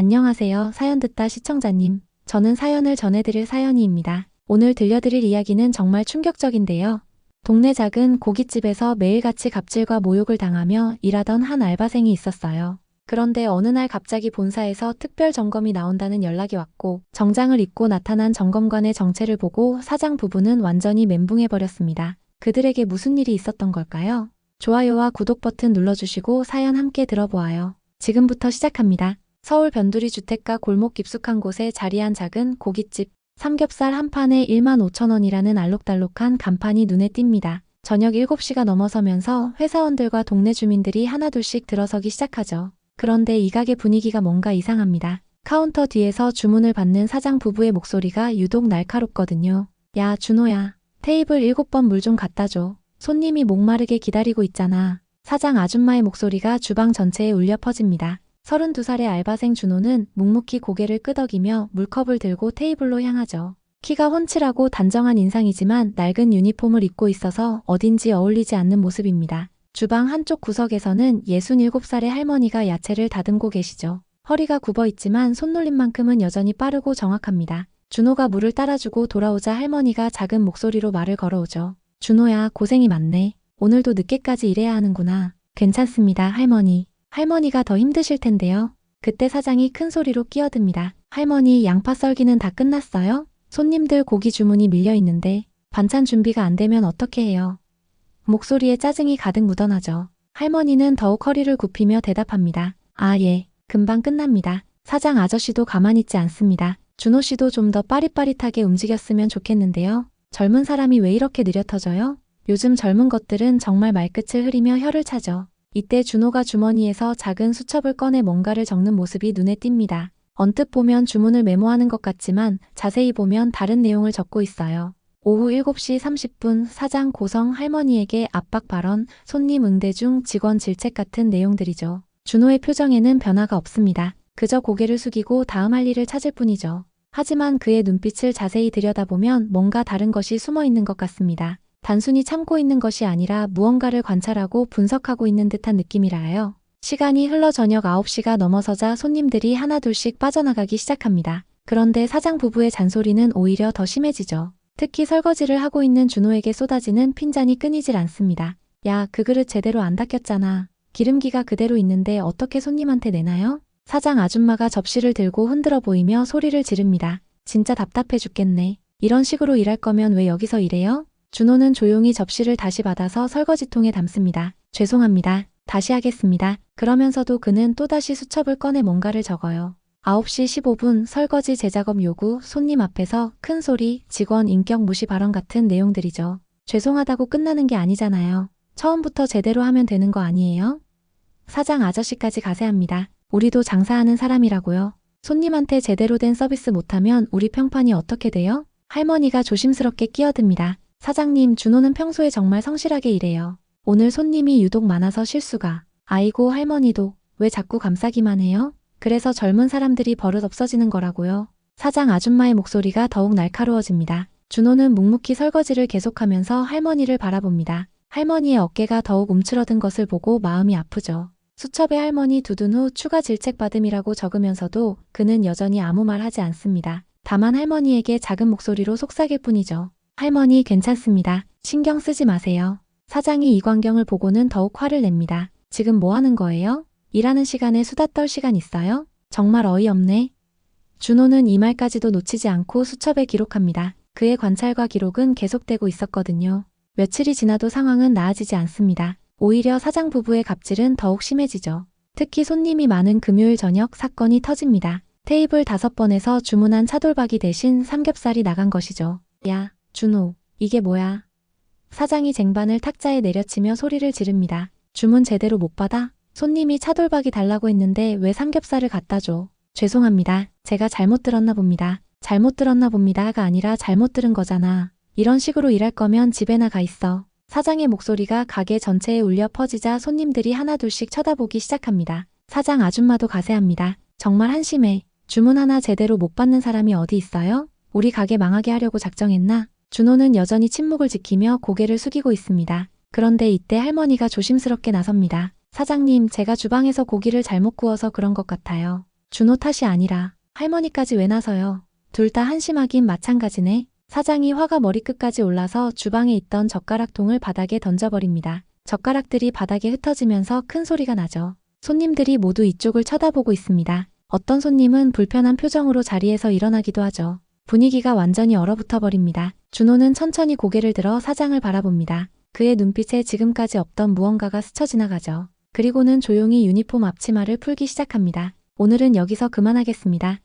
안녕하세요. 사연 듣다 시청자님. 저는 사연을 전해드릴 사연이입니다. 오늘 들려드릴 이야기는 정말 충격적인데요. 동네 작은 고깃집에서 매일같이 갑질과 모욕을 당하며 일하던 한 알바생이 있었어요. 그런데 어느 날 갑자기 본사에서 특별 점검이 나온다는 연락이 왔고, 정장을 입고 나타난 점검관의 정체를 보고 사장 부부는 완전히 멘붕해버렸습니다. 그들에게 무슨 일이 있었던 걸까요? 좋아요와 구독 버튼 눌러주시고 사연 함께 들어보아요. 지금부터 시작합니다. 서울 변두리 주택가 골목 깊숙한 곳에 자리한 작은 고깃집. 삼겹살 한 판에 15,000원이라는 알록달록한 간판이 눈에 띕니다. 저녁 7시가 넘어서면서 회사원들과 동네 주민들이 하나둘씩 들어서기 시작하죠. 그런데 이 가게 분위기가 뭔가 이상합니다. 카운터 뒤에서 주문을 받는 사장 부부의 목소리가 유독 날카롭거든요. 야, 준호야. 테이블 7번 물 좀 갖다 줘. 손님이 목마르게 기다리고 있잖아. 사장 아줌마의 목소리가 주방 전체에 울려 퍼집니다. 32살의 알바생 준호는 묵묵히 고개를 끄덕이며 물컵을 들고 테이블로 향하죠. 키가 훤칠하고 단정한 인상이지만 낡은 유니폼을 입고 있어서 어딘지 어울리지 않는 모습입니다. 주방 한쪽 구석에서는 67살의 할머니가 야채를 다듬고 계시죠. 허리가 굽어 있지만 손놀림만큼은 여전히 빠르고 정확합니다. 준호가 물을 따라주고 돌아오자 할머니가 작은 목소리로 말을 걸어오죠. 준호야, 고생이 많네. 오늘도 늦게까지 일해야 하는구나. 괜찮습니다, 할머니. 할머니가 더 힘드실 텐데요. 그때 사장이 큰 소리로 끼어듭니다. 할머니, 양파 썰기는 다 끝났어요? 손님들 고기 주문이 밀려 있는데 반찬 준비가 안 되면 어떻게 해요? 목소리에 짜증이 가득 묻어나죠. 할머니는 더욱 허리를 굽히며 대답합니다. 아, 예. 금방 끝납니다. 사장 아저씨도 가만히 있지 않습니다. 준호 씨도 좀 더 빠릿빠릿하게 움직였으면 좋겠는데요. 젊은 사람이 왜 이렇게 느려 터져요? 요즘 젊은 것들은 정말 말끝을 흐리며 혀를 차죠. 이때 준호가 주머니에서 작은 수첩을 꺼내 뭔가를 적는 모습이 눈에 띕니다. 언뜻 보면 주문을 메모하는 것 같지만 자세히 보면 다른 내용을 적고 있어요. 오후 7시 30분 사장 고성 할머니에게 압박 발언, 손님 응대 중 직원 질책 같은 내용들이죠. 준호의 표정에는 변화가 없습니다. 그저 고개를 숙이고 다음 할 일을 찾을 뿐이죠. 하지만 그의 눈빛을 자세히 들여다보면 뭔가 다른 것이 숨어 있는 것 같습니다. 단순히 참고 있는 것이 아니라 무언가를 관찰하고 분석하고 있는 듯한 느낌이라요. 시간이 흘러 저녁 9시가 넘어서자 손님들이 하나둘씩 빠져나가기 시작합니다. 그런데 사장 부부의 잔소리는 오히려 더 심해지죠. 특히 설거지를 하고 있는 준호에게 쏟아지는 핀잔이 끊이질 않습니다. 야, 그 그릇 제대로 안 닦였잖아. 기름기가 그대로 있는데 어떻게 손님한테 내나요? 사장 아줌마가 접시를 들고 흔들어 보이며 소리를 지릅니다. 진짜 답답해 죽겠네. 이런 식으로 일할 거면 왜 여기서 일해요? 준호는 조용히 접시를 다시 받아서 설거지통에 담습니다. 죄송합니다. 다시 하겠습니다. 그러면서도 그는 또다시 수첩을 꺼내 뭔가를 적어요. 9시 15분 설거지 재작업 요구, 손님 앞에서 큰 소리, 직원 인격 무시 발언 같은 내용들이죠. 죄송하다고 끝나는 게 아니잖아요. 처음부터 제대로 하면 되는 거 아니에요? 사장 아저씨까지 가세합니다. 우리도 장사하는 사람이라고요. 손님한테 제대로 된 서비스 못하면 우리 평판이 어떻게 돼요? 할머니가 조심스럽게 끼어듭니다. 사장님, 준호는 평소에 정말 성실하게 일해요. 오늘 손님이 유독 많아서 실수가. 아이고, 할머니도 왜 자꾸 감싸기만 해요? 그래서 젊은 사람들이 버릇 없어지는 거라고요. 사장 아줌마의 목소리가 더욱 날카로워집니다. 준호는 묵묵히 설거지를 계속하면서 할머니를 바라봅니다. 할머니의 어깨가 더욱 움츠러든 것을 보고 마음이 아프죠. 수첩에 할머니 두둔 후 추가 질책받음이라고 적으면서도 그는 여전히 아무 말 하지 않습니다. 다만 할머니에게 작은 목소리로 속삭일 뿐이죠. 할머니, 괜찮습니다. 신경 쓰지 마세요. 사장이 이 광경을 보고는 더욱 화를 냅니다. 지금 뭐 하는 거예요? 일하는 시간에 수다 떨 시간 있어요? 정말 어이없네. 준호는 이 말까지도 놓치지 않고 수첩에 기록합니다. 그의 관찰과 기록은 계속되고 있었거든요. 며칠이 지나도 상황은 나아지지 않습니다. 오히려 사장 부부의 갑질은 더욱 심해지죠. 특히 손님이 많은 금요일 저녁 사건이 터집니다. 테이블 5번에서 주문한 차돌박이 대신 삼겹살이 나간 것이죠. 야, 준호, 이게 뭐야? 사장이 쟁반을 탁자에 내려치며 소리를 지릅니다. 주문 제대로 못 받아? 손님이 차돌박이 달라고 했는데 왜 삼겹살을 갖다 줘? 죄송합니다. 제가 잘못 들었나 봅니다. 잘못 들었나 봅니다가 아니라 잘못 들은 거잖아. 이런 식으로 일할 거면 집에 나가 있어. 사장의 목소리가 가게 전체에 울려 퍼지자 손님들이 하나둘씩 쳐다보기 시작합니다. 사장 아줌마도 가세합니다. 정말 한심해. 주문 하나 제대로 못 받는 사람이 어디 있어요? 우리 가게 망하게 하려고 작정했나? 준호는 여전히 침묵을 지키며 고개를 숙이고 있습니다. 그런데 이때 할머니가 조심스럽게 나섭니다. 사장님, 제가 주방에서 고기를 잘못 구워서 그런 것 같아요. 준호 탓이 아니라 할머니까지 왜 나서요? 둘 다 한심하긴 마찬가지네. 사장이 화가 머리끝까지 올라서 주방에 있던 젓가락통을 바닥에 던져버립니다. 젓가락들이 바닥에 흩어지면서 큰 소리가 나죠. 손님들이 모두 이쪽을 쳐다보고 있습니다. 어떤 손님은 불편한 표정으로 자리에서 일어나기도 하죠. 분위기가 완전히 얼어붙어 버립니다. 준호는 천천히 고개를 들어 사장을 바라봅니다. 그의 눈빛에 지금까지 없던 무언가가 스쳐 지나가죠. 그리고는 조용히 유니폼 앞치마를 풀기 시작합니다. 오늘은 여기서 그만하겠습니다.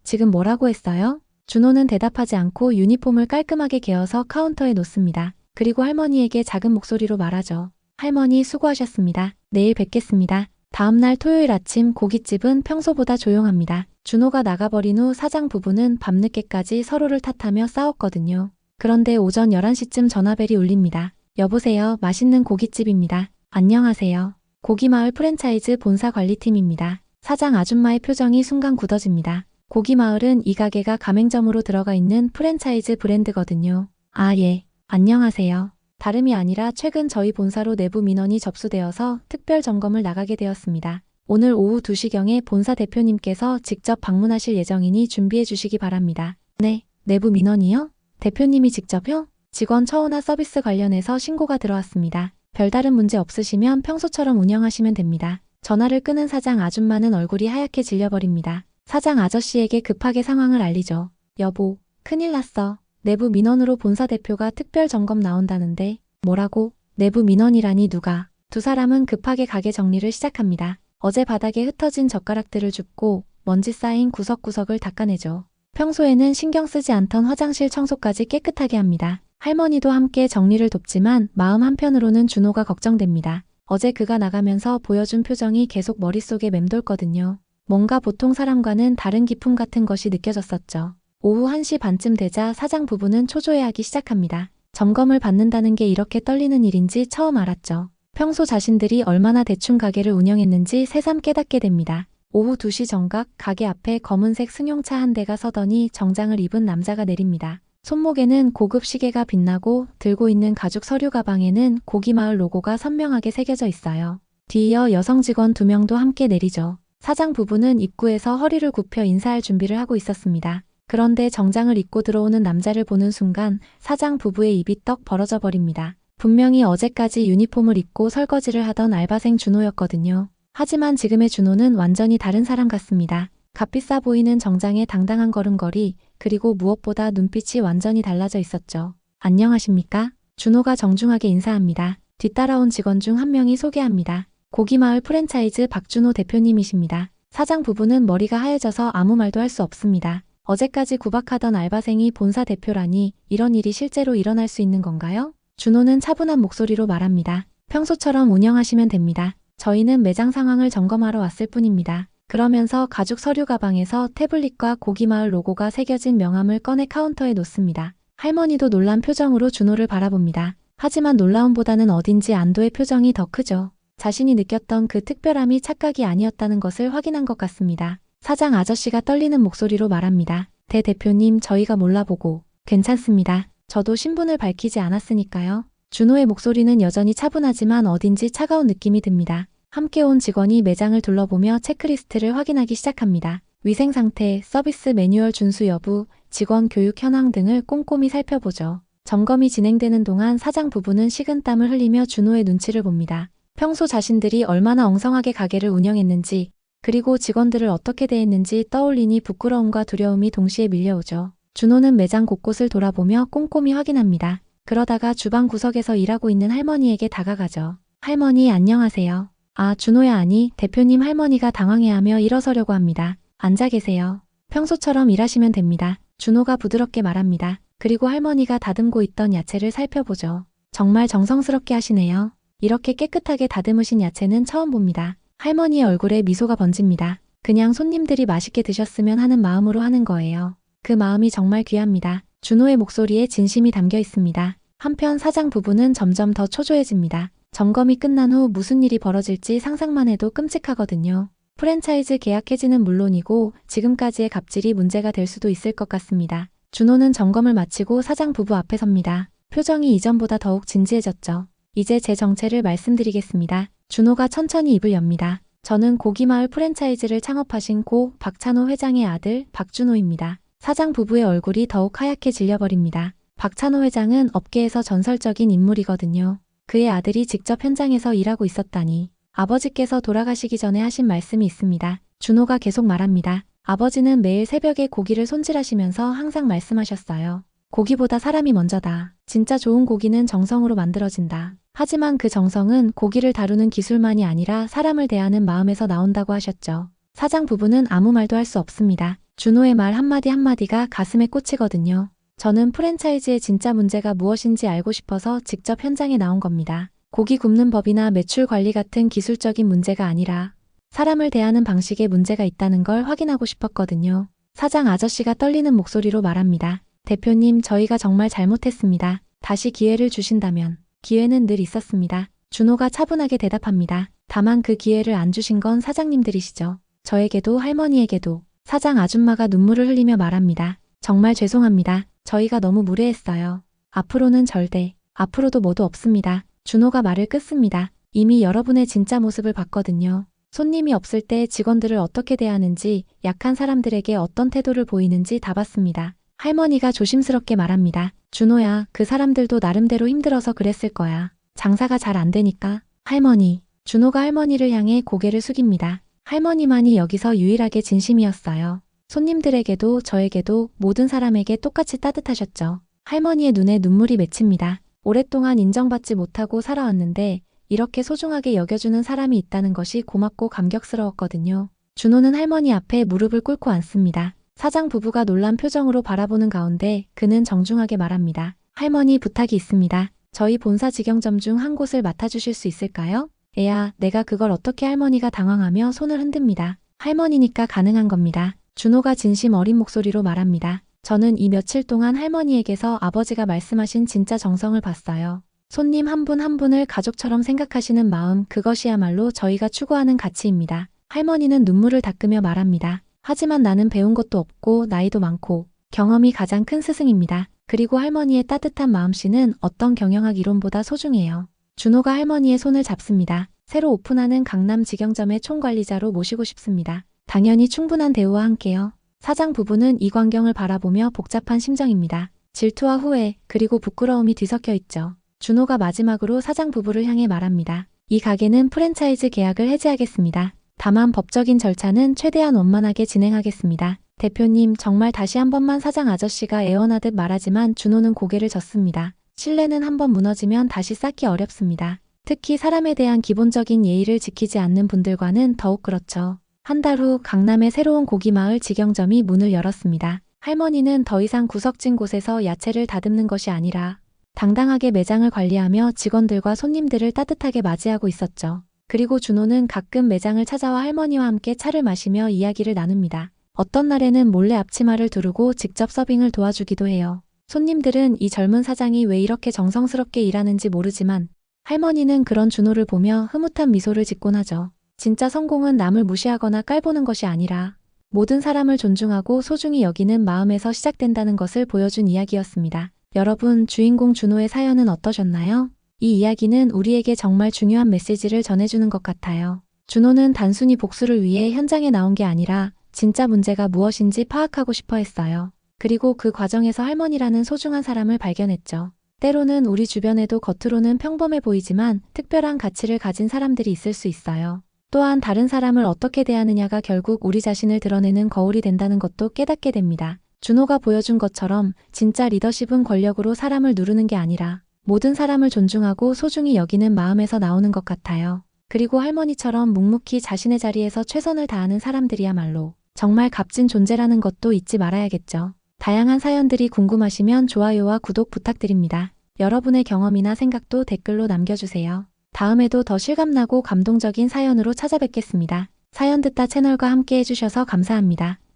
지금 뭐라고 했어요? 준호는 대답하지 않고 유니폼을 깔끔하게 개어서 카운터에 놓습니다. 그리고 할머니에게 작은 목소리로 말하죠. 할머니 수고하셨습니다. 내일 뵙겠습니다. 다음날 토요일 아침 고깃집은 평소보다 조용합니다. 준호가 나가버린 후 사장 부부는 밤늦게까지 서로를 탓하며 싸웠거든요. 그런데 오전 11시쯤 전화벨이 울립니다. 여보세요. 맛있는 고깃집입니다. 안녕하세요. 고기마을 프랜차이즈 본사 관리팀입니다. 사장 아줌마의 표정이 순간 굳어집니다. 고기마을은 이 가게가 가맹점으로 들어가 있는 프랜차이즈 브랜드거든요. 아, 예. 안녕하세요. 다름이 아니라 최근 저희 본사로 내부 민원이 접수되어서 특별 점검을 나가게 되었습니다. 오늘 오후 2시경에 본사 대표님께서 직접 방문하실 예정이니 준비해 주시기 바랍니다. 네, 내부 민원이요? 대표님이 직접요? 직원 처우나 서비스 관련해서 신고가 들어왔습니다. 별다른 문제 없으시면 평소처럼 운영하시면 됩니다. 전화를 끊은 사장 아줌마는 얼굴이 하얗게 질려버립니다. 사장 아저씨에게 급하게 상황을 알리죠. 여보, 큰일 났어. 내부 민원으로 본사 대표가 특별 점검 나온다는데. 뭐라고? 내부 민원이라니 누가? 두 사람은 급하게 가게 정리를 시작합니다. 어제 바닥에 흩어진 젓가락들을 줍고 먼지 쌓인 구석구석을 닦아내죠. 평소에는 신경 쓰지 않던 화장실 청소까지 깨끗하게 합니다. 할머니도 함께 정리를 돕지만 마음 한편으로는 준호가 걱정됩니다. 어제 그가 나가면서 보여준 표정이 계속 머릿속에 맴돌거든요. 뭔가 보통 사람과는 다른 기품 같은 것이 느껴졌었죠. 오후 1시 반쯤 되자 사장 부부는 초조해하기 시작합니다. 점검을 받는다는 게 이렇게 떨리는 일인지 처음 알았죠. 평소 자신들이 얼마나 대충 가게를 운영했는지 새삼 깨닫게 됩니다. 오후 2시 정각 가게 앞에 검은색 승용차 한 대가 서더니 정장을 입은 남자가 내립니다. 손목에는 고급 시계가 빛나고 들고 있는 가죽 서류 가방에는 고기마을 로고가 선명하게 새겨져 있어요. 뒤이어 여성 직원 2명도 함께 내리죠. 사장 부부는 입구에서 허리를 굽혀 인사할 준비를 하고 있었습니다. 그런데 정장을 입고 들어오는 남자를 보는 순간 사장 부부의 입이 떡 벌어져 버립니다. 분명히 어제까지 유니폼을 입고 설거지를 하던 알바생 준호였거든요. 하지만 지금의 준호는 완전히 다른 사람 같습니다. 값비싸 보이는 정장에 당당한 걸음걸이, 그리고 무엇보다 눈빛이 완전히 달라져 있었죠. 안녕하십니까? 준호가 정중하게 인사합니다. 뒤따라온 직원 중 한 명이 소개합니다. 고기마을 프랜차이즈 박준호 대표님이십니다. 사장 부부는 머리가 하얘져서 아무 말도 할 수 없습니다. 어제까지 구박하던 알바생이 본사 대표라니 이런 일이 실제로 일어날 수 있는 건가요? 준호는 차분한 목소리로 말합니다. 평소처럼 운영하시면 됩니다. 저희는 매장 상황을 점검하러 왔을 뿐입니다. 그러면서 가죽 서류 가방에서 태블릿과 고기마을 로고가 새겨진 명함을 꺼내 카운터에 놓습니다. 할머니도 놀란 표정으로 준호를 바라봅니다. 하지만 놀라움보다는 어딘지 안도의 표정이 더 크죠. 자신이 느꼈던 그 특별함이 착각이 아니었다는 것을 확인한 것 같습니다. 사장 아저씨가 떨리는 목소리로 말합니다. 대 대표님, 저희가 몰라보고. 괜찮습니다. 저도 신분을 밝히지 않았으니까요. 준호의 목소리는 여전히 차분하지만 어딘지 차가운 느낌이 듭니다. 함께 온 직원이 매장을 둘러보며 체크리스트를 확인하기 시작합니다. 위생 상태, 서비스 매뉴얼 준수 여부, 직원 교육 현황 등을 꼼꼼히 살펴보죠. 점검이 진행되는 동안 사장 부부는 식은땀을 흘리며 준호의 눈치를 봅니다. 평소 자신들이 얼마나 엉성하게 가게를 운영했는지, 그리고 직원들을 어떻게 대했는지 떠올리니 부끄러움과 두려움이 동시에 밀려오죠. 준호는 매장 곳곳을 돌아보며 꼼꼼히 확인합니다. 그러다가 주방 구석에서 일하고 있는 할머니에게 다가가죠. 할머니 안녕하세요. 아, 준호야. 아니, 대표님. 할머니가 당황해하며 일어서려고 합니다. 앉아 계세요. 평소처럼 일하시면 됩니다. 준호가 부드럽게 말합니다. 그리고 할머니가 다듬고 있던 야채를 살펴보죠. 정말 정성스럽게 하시네요. 이렇게 깨끗하게 다듬으신 야채는 처음 봅니다. 할머니의 얼굴에 미소가 번집니다. 그냥 손님들이 맛있게 드셨으면 하는 마음으로 하는 거예요. 그 마음이 정말 귀합니다. 준호의 목소리에 진심이 담겨 있습니다. 한편 사장 부부는 점점 더 초조해집니다. 점검이 끝난 후 무슨 일이 벌어질지 상상만 해도 끔찍하거든요. 프랜차이즈 계약 해지는 물론이고 지금까지의 갑질이 문제가 될 수도 있을 것 같습니다. 준호는 점검을 마치고 사장 부부 앞에 섭니다. 표정이 이전보다 더욱 진지해졌죠. 이제 제 정체를 말씀드리겠습니다. 준호가 천천히 입을 엽니다. 저는 고기마을 프랜차이즈를 창업하신 고 박찬호 회장의 아들 박준호입니다. 사장 부부의 얼굴이 더욱 하얗게 질려버립니다. 박찬호 회장은 업계에서 전설적인 인물이거든요. 그의 아들이 직접 현장에서 일하고 있었다니. 아버지께서 돌아가시기 전에 하신 말씀이 있습니다. 준호가 계속 말합니다. 아버지는 매일 새벽에 고기를 손질하시면서 항상 말씀하셨어요. 고기보다 사람이 먼저다. 진짜 좋은 고기는 정성으로 만들어진다. 하지만 그 정성은 고기를 다루는 기술만이 아니라 사람을 대하는 마음에서 나온다고 하셨죠. 사장 부부는 아무 말도 할 수 없습니다. 준호의 말 한마디 한마디가 가슴에 꽂히거든요. 저는 프랜차이즈의 진짜 문제가 무엇인지 알고 싶어서 직접 현장에 나온 겁니다. 고기 굽는 법이나 매출 관리 같은 기술적인 문제가 아니라 사람을 대하는 방식에 문제가 있다는 걸 확인하고 싶었거든요. 사장 아저씨가 떨리는 목소리로 말합니다. 대표님, 저희가 정말 잘못했습니다. 다시 기회를 주신다면. 기회는 늘 있었습니다. 준호가 차분하게 대답합니다. 다만 그 기회를 안 주신 건 사장님들이시죠. 저에게도 할머니에게도. 사장 아줌마가 눈물을 흘리며 말합니다. 정말 죄송합니다. 저희가 너무 무례했어요. 앞으로는 절대, 앞으로도 모두 없습니다. 준호가 말을 끊습니다. 이미 여러분의 진짜 모습을 봤거든요. 손님이 없을 때 직원들을 어떻게 대하는지, 약한 사람들에게 어떤 태도를 보이는지 다 봤습니다. 할머니가 조심스럽게 말합니다. 준호야, 그 사람들도 나름대로 힘들어서 그랬을 거야. 장사가 잘 안 되니까. 할머니. 준호가 할머니를 향해 고개를 숙입니다. 할머니만이 여기서 유일하게 진심이었어요. 손님들에게도 저에게도 모든 사람에게 똑같이 따뜻하셨죠. 할머니의 눈에 눈물이 맺힙니다. 오랫동안 인정받지 못하고 살아왔는데 이렇게 소중하게 여겨주는 사람이 있다는 것이 고맙고 감격스러웠거든요. 준호는 할머니 앞에 무릎을 꿇고 앉습니다. 사장 부부가 놀란 표정으로 바라보는 가운데 그는 정중하게 말합니다. 할머니, 부탁이 있습니다. 저희 본사 직영점 중 한 곳을 맡아주실 수 있을까요? 애야, 내가 그걸 어떻게. 할머니가 당황하며 손을 흔듭니다. 할머니니까 가능한 겁니다. 준호가 진심 어린 목소리로 말합니다. 저는 이 며칠 동안 할머니에게서 아버지가 말씀하신 진짜 정성을 봤어요. 손님 한 분 한 분을 가족처럼 생각하시는 마음, 그것이야말로 저희가 추구하는 가치입니다. 할머니는 눈물을 닦으며 말합니다. 하지만 나는 배운 것도 없고 나이도 많고 경험이 가장 큰 스승입니다. 그리고 할머니의 따뜻한 마음씨는 어떤 경영학 이론보다 소중해요. 준호가 할머니의 손을 잡습니다. 새로 오픈하는 강남 직영점의 총관리자로 모시고 싶습니다. 당연히 충분한 대우와 함께요. 사장 부부는 이 광경을 바라보며 복잡한 심정입니다. 질투와 후회, 그리고 부끄러움이 뒤섞여 있죠. 준호가 마지막으로 사장 부부를 향해 말합니다. 이 가게는 프랜차이즈 계약을 해지하겠습니다. 다만 법적인 절차는 최대한 원만하게 진행하겠습니다. 대표님, 정말 다시 한 번만. 사장 아저씨가 애원하듯 말하지만 준호는 고개를 젓습니다. 신뢰는 한 번 무너지면 다시 쌓기 어렵습니다. 특히 사람에 대한 기본적인 예의를 지키지 않는 분들과는 더욱 그렇죠. 한 달 후 강남의 새로운 고기마을 직영점이 문을 열었습니다. 할머니는 더 이상 구석진 곳에서 야채를 다듬는 것이 아니라 당당하게 매장을 관리하며 직원들과 손님들을 따뜻하게 맞이하고 있었죠. 그리고 준호는 가끔 매장을 찾아와 할머니와 함께 차를 마시며 이야기를 나눕니다. 어떤 날에는 몰래 앞치마를 두르고 직접 서빙을 도와주기도 해요. 손님들은 이 젊은 사장이 왜 이렇게 정성스럽게 일하는지 모르지만 할머니는 그런 준호를 보며 흐뭇한 미소를 짓곤 하죠. 진짜 성공은 남을 무시하거나 깔보는 것이 아니라 모든 사람을 존중하고 소중히 여기는 마음에서 시작된다는 것을 보여준 이야기였습니다. 여러분, 주인공 준호의 사연은 어떠셨나요? 이 이야기는 우리에게 정말 중요한 메시지를 전해주는 것 같아요. 준호는 단순히 복수를 위해 현장에 나온 게 아니라 진짜 문제가 무엇인지 파악하고 싶어 했어요. 그리고 그 과정에서 할머니라는 소중한 사람을 발견했죠. 때로는 우리 주변에도 겉으로는 평범해 보이지만 특별한 가치를 가진 사람들이 있을 수 있어요. 또한 다른 사람을 어떻게 대하느냐가 결국 우리 자신을 드러내는 거울이 된다는 것도 깨닫게 됩니다. 준호가 보여준 것처럼 진짜 리더십은 권력으로 사람을 누르는 게 아니라 모든 사람을 존중하고 소중히 여기는 마음에서 나오는 것 같아요. 그리고 할머니처럼 묵묵히 자신의 자리에서 최선을 다하는 사람들이야말로 정말 값진 존재라는 것도 잊지 말아야겠죠. 다양한 사연들이 궁금하시면 좋아요와 구독 부탁드립니다. 여러분의 경험이나 생각도 댓글로 남겨주세요. 다음에도 더 실감나고 감동적인 사연으로 찾아뵙겠습니다. 사연 듣다 채널과 함께 해주셔서 감사합니다.